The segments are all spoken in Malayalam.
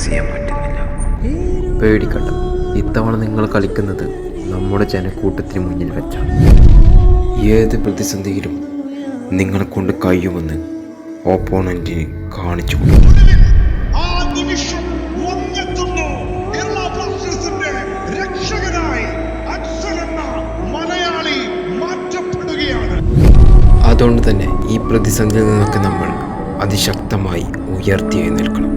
ചെയ്യാൻ പറ്റുന്നില്ല. പേടിക്കണ്ട, ഇത്തവണ നിങ്ങൾ കളിക്കുന്നത് നമ്മുടെ ജനക്കൂട്ടത്തിന് മുന്നിൽ വെച്ചാണ്. ഏത് പ്രതിസന്ധിയിലും നിങ്ങളെ കൊണ്ട് കഴിയുമെന്ന് ഓപ്പോണന്റിന് കാണിച്ചു കൊടുക്കും. അതുകൊണ്ട് തന്നെ ഈ പ്രതിസന്ധിയിൽ നിന്നൊക്കെ നമ്മൾ അതിശക്തമായി ഉയർത്തി എഴുന്നേൽക്കണം.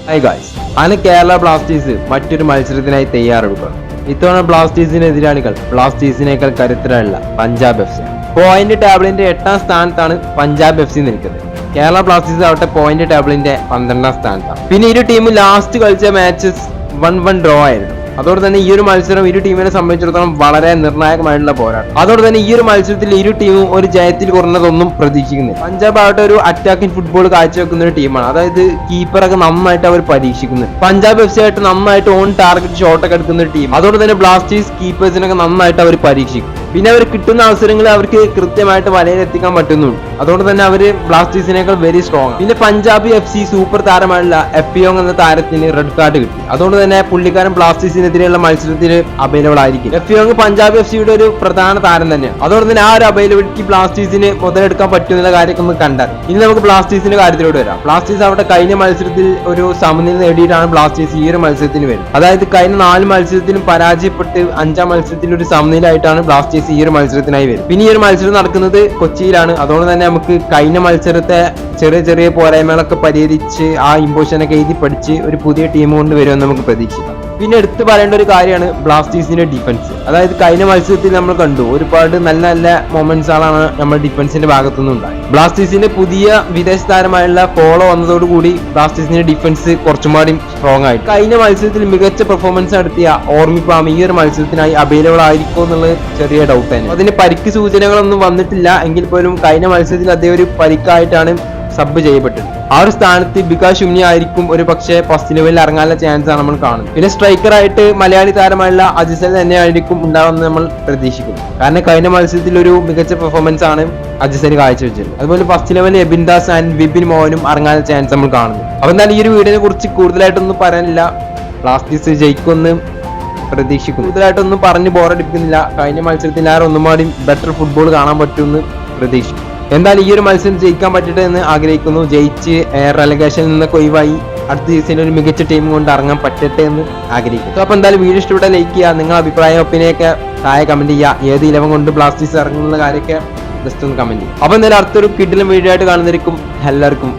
ഹായ് ഗായ്സ്, അങ്ങനെ കേരള ബ്ലാസ്റ്റേഴ്സ് മറ്റൊരു മത്സരത്തിനായി തയ്യാറെടുക്കുക. ഇത്തവണ ബ്ലാസ്റ്റേഴ്സിന് എതിരാളികൾ ബ്ലാസ്റ്റേഴ്സിനേക്കാൾ കരുത്തരായുള്ള പഞ്ചാബ് FC. പോയിന്റ് ടേബിളിന്റെ 8ാം സ്ഥാനത്താണ് പഞ്ചാബ് FC നിൽക്കുന്നത്. കേരള ബ്ലാസ്റ്റേഴ്സ് ആവട്ടെ പോയിന്റ് ടേബിളിന്റെ 12ാം സ്ഥാനത്താണ്. പിന്നെ ഇരു ടീമും ലാസ്റ്റ് കളിച്ച മാച്ചസ് 1-1 ഡ്രോ ആയിരുന്നു. അതോടെ തന്നെ ഈ ഒരു മത്സരം ഇരു ടീമിനെ സംബന്ധിച്ചിടത്തോളം വളരെ നിർണായകമായിട്ടുള്ള പോരാട്ടം. അതോടെ തന്നെ ഈ ഒരു മത്സരത്തിൽ ഇരു ടീമും ഒരു ജയത്തിൽ കുറഞ്ഞതൊന്നും പ്രതീക്ഷിക്കുന്നില്ല. പഞ്ചാബ് ആവട്ടെ ഒരു അറ്റാക്കിംഗ് ഫുട്ബോൾ കാഴ്ചവെക്കുന്ന ഒരു ടീമാണ്. അതായത് കീപ്പറൊക്കെ നന്നായിട്ട് അവർ പരീക്ഷിക്കുന്നത്. പഞ്ചാബ് FC ആയിട്ട് നന്നായിട്ട് ഓൺ ടാർഗറ്റ് ഷോട്ടൊക്കെ എടുക്കുന്ന ഒരു ടീം. അതോടെ തന്നെ ബ്ലാസ്റ്റേഴ്സ് കീപ്പേഴ്സിനൊക്കെ നന്നായിട്ട് അവർ പരീക്ഷിക്കും. പിന്നെ അവർ കിട്ടുന്ന അവസരങ്ങൾ അവർക്ക് കൃത്യമായിട്ട് വലയിലെത്തിക്കാൻ പറ്റുന്നുണ്ട്. അതുകൊണ്ട് തന്നെ അവര് ബ്ലാസ്റ്റേഴ്സിനേക്കാൾ വെരി സ്ട്രോങ്. പിന്നെ പഞ്ചാബ് FC സൂപ്പർ താരമായുള്ള എഫിയോങ് എന്ന താരത്തിന് റെഡ് കാർഡ് കിട്ടി. അതുകൊണ്ട് തന്നെ പുള്ളിക്കാരൻ ബ്ലാസ്റ്റേഴ്സിനെതിരെയുള്ള മത്സരത്തിൽ അവൈലബിൾ ആയിരിക്കും. എഫിയോങ് പഞ്ചാബ് FCയുടെ ഒരു പ്രധാന താരം തന്നെയാണ്. അതുകൊണ്ട് തന്നെ ആ ഒരു അവൈലബിലിറ്റി ബ്ലാസ്റ്റേഴ്സിന് മുതലെടുക്കാൻ പറ്റുന്ന കാര്യമൊക്കെ ഒന്ന് കണ്ടാൽ. ഇനി നമുക്ക് ബ്ലാസ്റ്റേഴ്സിന്റെ കാര്യത്തിലോട്ട് വരാം. ബ്ലാസ്റ്റേഴ്സ് അവിടെ കഴിഞ്ഞ മത്സരത്തിൽ ഒരു സമനില നേടിയിട്ടാണ് ബ്ലാസ്റ്റേഴ്സ് ഈ ഒരു മത്സരത്തിന് വരുന്നത്. അതായത് കഴിഞ്ഞ 4 മത്സരത്തിലും പരാജയപ്പെട്ട് 5ാം മത്സരത്തിൽ ഒരു സമനിലയായിട്ടാണ് ബ്ലാസ്റ്റേഴ്സ് ഈ ഒരു മത്സരത്തിനായി വരും. പിന്നെ ഈ ഒരു മത്സരം നടക്കുന്നത് കൊച്ചിയിലാണ്. അതുകൊണ്ട് തന്നെ നമുക്ക് കഴിഞ്ഞ മത്സരത്തെ ചെറിയ പോരായ്മകളൊക്കെ പരിഹരിച്ച് ആ ഇമ്പോഷനൊക്കെ എഴുതി പഠിച്ച് ഒരു പുതിയ ടീം കൊണ്ട് വരുമെന്ന് നമുക്ക് പ്രതീക്ഷിക്കാം. പിന്നെ എടുത്തു പറയേണ്ട ഒരു കാര്യമാണ് ബ്ലാസ്റ്റേഴ്സിന്റെ ഡിഫൻസ്. അതായത് കഴിഞ്ഞ മത്സരത്തിൽ നമ്മൾ കണ്ടു ഒരുപാട് നല്ല നല്ല മൊമെന്റ്സുകളാണ് നമ്മുടെ ഡിഫൻസിന്റെ ഭാഗത്തുനിന്ന് ഉണ്ടായത്. ബ്ലാസ്റ്റേഴ്സിന്റെ പുതിയ വിദേശ താരമായുള്ള ഫോളോ വന്നതോടുകൂടി ബ്ലാസ്റ്റേഴ്സിന്റെ ഡിഫൻസ് കുറച്ചുകൂടി സ്ട്രോങ് ആയിട്ട് കഴിഞ്ഞ മത്സരത്തിൽ മികച്ച പെർഫോമൻസ് നടത്തിയ ഓർമ്മിപ്പാം ഈ ഒരു മത്സരത്തിനായി അവൈലബിൾ ആയിരിക്കും എന്നുള്ളത് ചെറിയ ഡൗട്ട് തന്നെ. അതിന് പരിക്ക് സൂചനകളൊന്നും വന്നിട്ടില്ല എങ്കിൽ പോലും കഴിഞ്ഞ മത്സരത്തിൽ അദ്ദേഹം ഒരു പരിക്കായിട്ടാണ് സബ് ചെയ്യപ്പെട്ടത്. ആ ഒരു സ്ഥാനത്ത് ബികാസ് ഷുംനി ആയിരിക്കും ഒരു പക്ഷേ ഫസ്റ്റ് ലെവലിൽ ഇറങ്ങാനുള്ള ചാൻസ് ആണ് നമ്മൾ കാണുന്നത്. പിന്നെ സ്ട്രൈക്കറായിട്ട് മലയാളി താരമായുള്ള അജിസൽ തന്നെ ആയിരിക്കും ഉണ്ടാവുമെന്ന് നമ്മൾ പ്രതീക്ഷിക്കുന്നു. കാരണം കഴിഞ്ഞ മത്സരത്തിൽ ഒരു മികച്ച പെർഫോമൻസ് ആണ് അജിസൽ കാഴ്ചവെച്ചത്. അതുപോലെ ഫസ്റ്റ് ലെവലിൽ എബിൻദാസ് ആൻഡ് വിപിൻ മോഹനും ഇറങ്ങാനുള്ള ചാൻസ് നമ്മൾ കാണുന്നു. അപ്പൊ എന്നാൽ ഈ ഒരു വീഡിയോനെ കുറിച്ച് കൂടുതലായിട്ടൊന്നും പറയാനില്ല. ബ്ലാസ്റ്റേഴ്സ് ജയിക്കുമെന്ന് പ്രതീക്ഷിക്കുന്നു. കൂടുതലായിട്ടൊന്നും പറഞ്ഞ് ബോറടിപ്പിക്കുന്നില്ല. കഴിഞ്ഞ മത്സരത്തിൽ ഒന്നുമാടി ബെറ്റർ ഫുട്ബോൾ കാണാൻ പറ്റുമെന്ന് പ്രതീക്ഷിക്കുന്നു. എന്തായാലും ഈ ഒരു മത്സരം ജയിക്കാൻ പറ്റട്ടെ എന്ന് ആഗ്രഹിക്കുന്നു. ജയിച്ച് റെലഗേഷനിൽ നിന്നൊക്കെ ഒഴിവായി അടുത്ത സീസണിൽ ഒരു മികച്ച ടീം കൊണ്ട് ഇറങ്ങാൻ പറ്റട്ടെ എന്ന് ആഗ്രഹിക്കുന്നു. അപ്പൊ എന്തായാലും വീഡിയോ ഇഷ്ടപ്പെട്ടാൽ ലൈക്ക് ചെയ്യുക. നിങ്ങളുടെ അഭിപ്രായം ഒപ്പീനിയൊക്കെ താഴെ കമന്റ് ചെയ്യുക. ഏത് 11 കൊണ്ട് ബ്ലാസ്റ്റേഴ്സ് ഇറങ്ങുന്ന കാര്യമൊക്കെ ജസ്റ്റ് ഒന്ന് കമന്റ് ചെയ്യുക. അപ്പൊ എന്തായാലും അടുത്തൊരു കിഡിലും വീഡിയോ ആയിട്ട് കാണുന്നതായിരിക്കും. എല്ലാവർക്കും